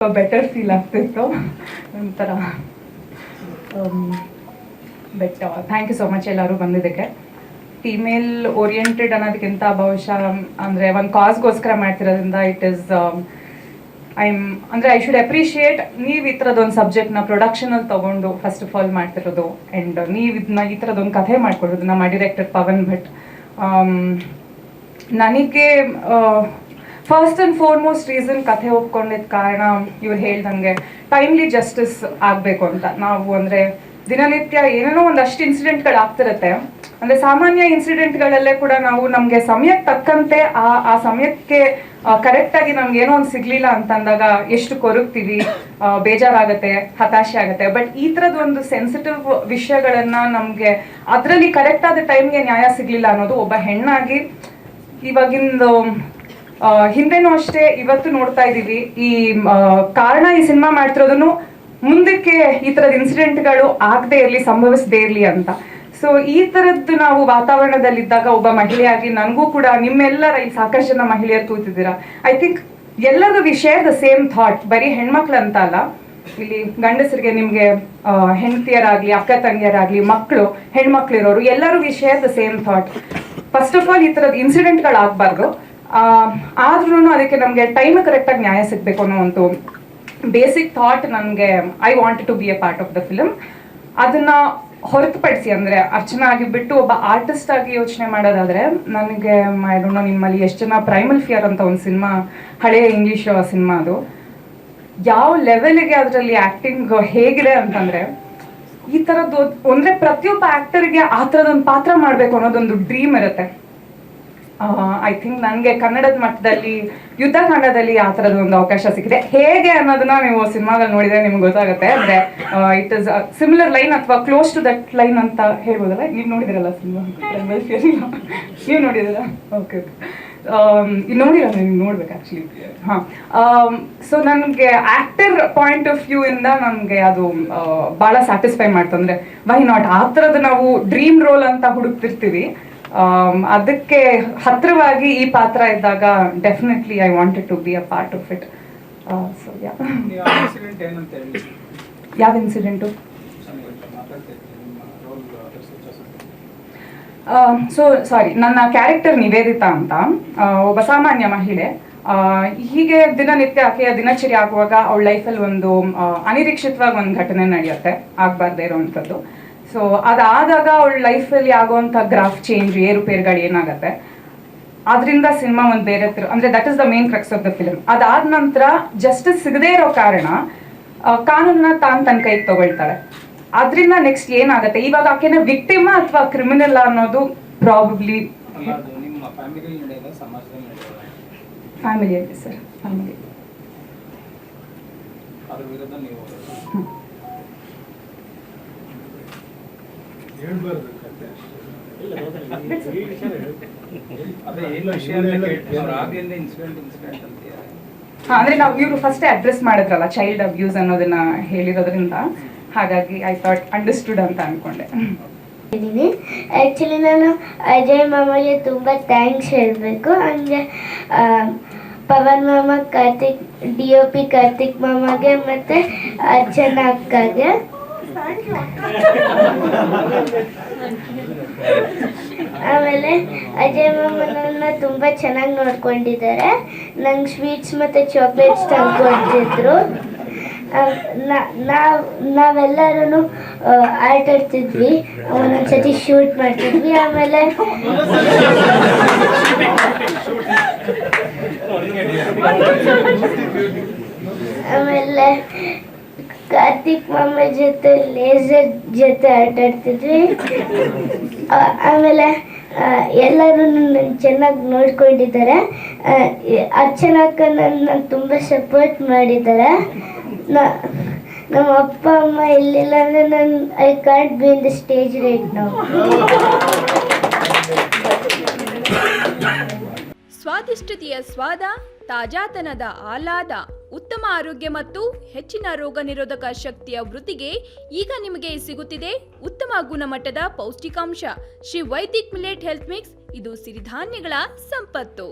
Better feel ಆಗ್ತಿತ್ತು ಒಂಥರ. But thank you so much ಎಲ್ಲರೂ ಬಂದಿದ್ದಕ್ಕೆ. ಫೀಮೇಲ್ ಓರಿಯೆಂಟೆಡ್ ಅನ್ನೋದಕ್ಕಿಂತ ಬಹುಶಃ ಅಂದರೆ ಒಂದು ಕಾಸ್ಗೋಸ್ಕರ ಮಾಡ್ತಿರೋದ್ರಿಂದ it is I should appreciate ನೀವು ಈ ಥರದೊಂದು ಸಬ್ಜೆಕ್ಟ್ನ ಪ್ರೊಡಕ್ಷನಲ್ಲಿ ತೊಗೊಂಡು ಫಸ್ಟ್ ಆಫ್ ಆಲ್ ಮಾಡ್ತಿರೋದು. ಆ್ಯಂಡ್ ನೀವು ಇದನ್ನ ಈ ಥರದೊಂದು ಕಥೆ ಮಾಡ್ಕೊಡೋದು. ನಮ್ಮ ಡೈರೆಕ್ಟರ್ ಪವನ್ ಭಟ್ ನನಗೆ ಫಸ್ಟ್ ಆ್ಯಂಡ್ ಫಾರ್ಮೋಸ್ಟ್ ರೀಸನ್ ಕಥೆ ಒಪ್ಕೊಂಡಿದ್ದ ಕಾರಣ ಇವ್ರು ಹೇಳ್ದಂಗೆ ಟೈಮ್ಲಿ ಜಸ್ಟಿಸ್ ಆಗಬೇಕು ಅಂತ. ನಾವು ಅಂದರೆ ದಿನನಿತ್ಯ ಏನೇನೋ ಒಂದಷ್ಟು ಇನ್ಸಿಡೆಂಟ್ಗಳು ಆಗ್ತಿರುತ್ತೆ. ಅಂದರೆ ಸಾಮಾನ್ಯ ಇನ್ಸಿಡೆಂಟ್ಗಳಲ್ಲೇ ಕೂಡ ನಾವು ನಮಗೆ ಸಮಯಕ್ಕೆ ತಕ್ಕಂತೆ ಆ ಸಮಯಕ್ಕೆ ಕರೆಕ್ಟಾಗಿ ನಮ್ಗೆ ಏನೋ ಒಂದು ಸಿಗ್ಲಿಲ್ಲ ಅಂತಂದಾಗ ಎಷ್ಟು ಕೊರಗ್ತೀವಿ, ಬೇಜಾರಾಗುತ್ತೆ, ಹತಾಶೆ ಆಗುತ್ತೆ. ಬಟ್ ಈ ಥರದೊಂದು ಸೆನ್ಸಿಟಿವ್ ವಿಷಯಗಳನ್ನ ನಮಗೆ ಅದರಲ್ಲಿ ಕರೆಕ್ಟಾದ ಟೈಮ್ಗೆ ನ್ಯಾಯ ಸಿಗ್ಲಿಲ್ಲ ಅನ್ನೋದು ಒಬ್ಬ ಹೆಣ್ಣಾಗಿ ಇವಾಗಿಂದು ಹಿಂದೆನೂ ಅಷ್ಟೇ ಇವತ್ತು ನೋಡ್ತಾ ಇದ್ದೀವಿ. ಈ ಕಾರಣ ಈ ಸಿನಿಮಾ ಮಾಡ್ತಿರೋದನ್ನು ಮುಂದಕ್ಕೆ ಈ ಥರದ ಇನ್ಸಿಡೆಂಟ್ಗಳು ಆಗದೆ ಇರಲಿ, ಸಂಭವಿಸದೇ ಇರಲಿ ಅಂತ. ಸೊ ಈ ಥರದ್ದು ನಾವು ವಾತಾವರಣದಲ್ಲಿದ್ದಾಗ ಒಬ್ಬ ಮಹಿಳೆಯಾಗಿ ನನಗೂ ಕೂಡ ನಿಮ್ಮೆಲ್ಲರ ಈ ಸಾಕಷ್ಟು ಜನ ಮಹಿಳೆಯರು ಕೂತಿದ್ದೀರಾ. ಐ ಥಿಂಕ್ ಎಲ್ಲರೂ V share the same thought. ಬರೀ ಹೆಣ್ಮಕ್ಳು ಅಂತ ಅಲ್ಲ, ಇಲ್ಲಿ ಗಂಡಸರಿಗೆ ನಿಮಗೆ ಹೆಂಡತಿಯರಾಗಲಿ, ಅಕ್ಕ ತಂಗಿಯರಾಗಲಿ, ಮಕ್ಕಳು, ಹೆಣ್ಮಕ್ಳು ಇರೋರು ಎಲ್ಲರೂ V share the same thought. First of all ಈ ಥರದ ಇನ್ಸಿಡೆಂಟ್ಗಳು ಆಗಬಾರ್ದು. ಆದ್ರೂ ಅದಕ್ಕೆ ನಮಗೆ ಟೈಮ್ ಕರೆಕ್ಟಾಗಿ ನ್ಯಾಯ ಸಿಗಬೇಕು ಅನ್ನೋ ಒಂದು ಬೇಸಿಕ್ ಥಾಟ್ ನನಗೆ I want to be a part of the film. ಅದನ್ನ ಹೊರತುಪಡಿಸಿ ಅಂದರೆ ಅರ್ಚನಾ ಆಗಿಬಿಟ್ಟು ಒಬ್ಬ ಆರ್ಟಿಸ್ಟ್ ಆಗಿ ಯೋಚನೆ ಮಾಡೋದಾದರೆ ನನಗೆ ನಿಮ್ಮಲ್ಲಿ ಎಷ್ಟು ಜನ ಪ್ರೈಮಲ್ ಫಿಯರ್ ಅಂತ ಒಂದು ಸಿನಿಮಾ, ಹಳೆಯ ಇಂಗ್ಲೀಷ್ ಸಿನಿಮಾ, ಅದು ಯಾವ ಲೆವೆಲ್ಗೆ ಅದರಲ್ಲಿ ಆ್ಯಕ್ಟಿಂಗ್ ಹೇಗಿದೆ ಅಂತಂದರೆ ಈ ಥರದ್ದು ಅಂದರೆ ಪ್ರತಿಯೊಬ್ಬ ಆ್ಯಕ್ಟರ್ಗೆ ಆ ಥರದೊಂದು ಪಾತ್ರ ಮಾಡಬೇಕು ಅನ್ನೋದೊಂದು ಡ್ರೀಮ್ ಇರುತ್ತೆ. ಐ ಥಿಂಕ್ ನನಗೆ ಕನ್ನಡದ ಮಟ್ಟದಲ್ಲಿ ಯುದ್ಧಕಾಂಡದಲ್ಲಿ ಆ ಥರದ ಒಂದು ಅವಕಾಶ ಸಿಕ್ಕಿದೆ. ಹೇಗೆ ಅನ್ನೋದನ್ನ ನೀವು ಸಿನಿಮಾದಲ್ಲಿ ನೋಡಿದರೆ ನಿಮ್ಗೆ ಗೊತ್ತಾಗುತ್ತೆ. ಅಂದರೆ ಇಟ್ ಇಸ್ ಸಿಮಿಲರ್ ಲೈನ್ ಅಥವಾ ಕ್ಲೋಸ್ ಟು ದಟ್ ಲೈನ್ ಅಂತ ಹೇಳ್ಬೋದಲ್ಲ. ನೀವು ನೋಡಿದಿರಲ್ಲ ಸಿನಿಮಾ? ನೀವು ನೋಡಿದಿರ? Okay okay. ನೋಡಿಲ್ಲ, ನೀವು ನೋಡ್ಬೇಕು ಆ್ಯಕ್ಚುಲಿ. ಸೊ ನನಗೆ ಆ್ಯಕ್ಟರ್ ಪಾಯಿಂಟ್ ಆಫ್ ವ್ಯೂ ಇಂದ ನನಗೆ ಅದು ಭಾಳ ಸ್ಯಾಟಿಸ್ಫೈ ಮಾಡ್ತು. ಅಂದರೆ ವೈ ನಾಟ್ ಆ ಥರದ್ದು ನಾವು ಡ್ರೀಮ್ ರೋಲ್ ಅಂತ ಹುಡುಕ್ತಿರ್ತೀವಿ, ಅದಕ್ಕೆ ಹತ್ತಿರವಾಗಿ ಈ ಪಾತ್ರ ಇದ್ದಾಗ definitely I wanted to be a part of it. So ಯಾವ ಇನ್ಸಿಡೆಂಟು? ಸೊ ಸಾರಿ, ನನ್ನ ಕ್ಯಾರೆಕ್ಟರ್ ನಿವೇದಿತಾ ಅಂತ ಒಬ್ಬ ಸಾಮಾನ್ಯ ಮಹಿಳೆ. ಹೀಗೆ ದಿನನಿತ್ಯ ಆಕೆಯ ದಿನಚರಿ ಆಗುವಾಗ ಅವಳ ಲೈಫಲ್ಲಿ ಒಂದು ಅನಿರೀಕ್ಷಿತವಾಗಿ ಒಂದು ಘಟನೆ ನಡೆಯುತ್ತೆ, ಆಗಬಾರ್ದೇ ಇರೋವಂಥದ್ದು. ಸೊ ಅದಾದಾಗ ಅವಳ ಲೈಫಲ್ಲಿ ಆಗುವಂಥ ಗ್ರಾಫ್ ಚೇಂಜ್, ಏರುಪೇರುಗಳು ಏನಾಗುತ್ತೆ, ಅದರಿಂದ ಸಿನಿಮಾ ಒಂದು ಬೇರೆ ಅಂದರೆ that is the main crux of the film. ಅದಾದ ನಂತರ ಜಸ್ಟಿಸ್ ಸಿಗದೇ ಇರೋ ಕಾರಣ ಕಾನೂನನ್ನ ತನ್ನ ಕೈಗೆ ತಗೊಳ್ತಾಳೆ. ಅದರಿಂದ ನೆಕ್ಸ್ಟ್ ಏನಾಗುತ್ತೆ, ಇವಾಗ ಆಕೆನ ವಿಕ್ಟಿಮ ಅಥವಾ ಕ್ರಿಮಿನಲ್ ಅನ್ನೋದು ಪ್ರಾಬಬ್ಲಿ ಫ್ಯಾಮಿಲಿಯಲ್ಲಿ ಸರ್, ಫ್ಯಾಮಿಲಿ. ಅಂದ್ರೆ ನಾವು ಇವರು ಫಸ್ಟ್ ಅಡ್ರೆಸ್ ಮಾಡಿದ್ರಲ್ಲ ಚೈಲ್ಡ್ ಅಬ್ಯೂಸ್ ಅನ್ನೋದನ್ನ ಹೇಳಿರೋದ್ರಿಂದ ಹಾಗಾಗಿ ಐ ಥಾಟ್ ಅಂಡರ್ಸ್ಟುಡ್ ಅಂತ ಅನ್ಕೊಂಡೆ. ಆ್ಯಕ್ಚುಲಿ ನಾನು ಅಜಯ್ ಮಾಮಗೆ ತುಂಬ ಥ್ಯಾಂಕ್ಸ್ ಹೇಳಬೇಕು. ಹಂಗೆ ಪವನ್ ಮಾಮ, ಕಾರ್ತಿಕ್ DOP ಕಾರ್ತಿಕ್ ಮಾಮಗೆ ಮತ್ತು ಅರ್ಚನಾ ಅಕ್ಕಗೆ. ಆಮೇಲೆ ಅಜಯ್ ಮಾಮ ನನ್ನ ತುಂಬ ಚೆನ್ನಾಗಿ ನೋಡ್ಕೊಂಡಿದ್ದಾರೆ. ನಂಗೆ ಸ್ವೀಟ್ಸ್ ಮತ್ತು ಚಾಕ್ಲೇಟ್ಸ್ ತಂದ್ಕೊಡ್ತಿದ್ರು. ನಾವೆಲ್ಲರೂ ಆಟ ಆಡ್ತಿದ್ವಿ, ಒಂದೊಂದ್ಸತಿ ಶೂಟ್ ಮಾಡ್ತಿದ್ವಿ. ಆಮೇಲೆ ಕಾರ್ತಿಕ್ ಮಾಮ ಜೊತೆ ಲೇಸರ್ ಜೊತೆ ಆಟ ಆಡ್ತಿದ್ವಿ. ಆಮೇಲೆ ಎಲ್ಲರೂ ನನ್ನ ಚೆನ್ನಾಗಿ ನೋಡ್ಕೊಂಡಿದ್ದಾರೆ. ಅರ್ಚನಾಕ್ಕ ನನ್ನ ತುಂಬ ಸಪೋರ್ಟ್ ಮಾಡಿದ್ದಾರೆ. ನಮ್ಮ ಅಪ್ಪ ಅಮ್ಮ ಇಲ್ಲಿಲ್ಲ ಅಂದರೆ ನಾನು I can't be in the stage right now. ಸ್ವಾದಿಷ್ಟತೆಯ ಸ್ವಾದ, ತಾಜಾತನದ ಆಹ್ಲಾದ, ಉತ್ತಮ ಆರೋಗ್ಯ ಮತ್ತು ಹೆಚ್ಚಿನ ರೋಗ ನಿರೋಧಕ ಶಕ್ತಿಯ ವೃದ್ಧಿಗೆ ಈಗ ನಿಮಗೆ ಸಿಗುತ್ತಿದೆ ಉತ್ತಮ ಗುಣಮಟ್ಟದ ಪೌಷ್ಟಿಕಾಂಶ Shri Vaidik millet health mix. ಇದು ಸಿರಿಧಾನ್ಯಗಳ ಸಂಪತ್ತು.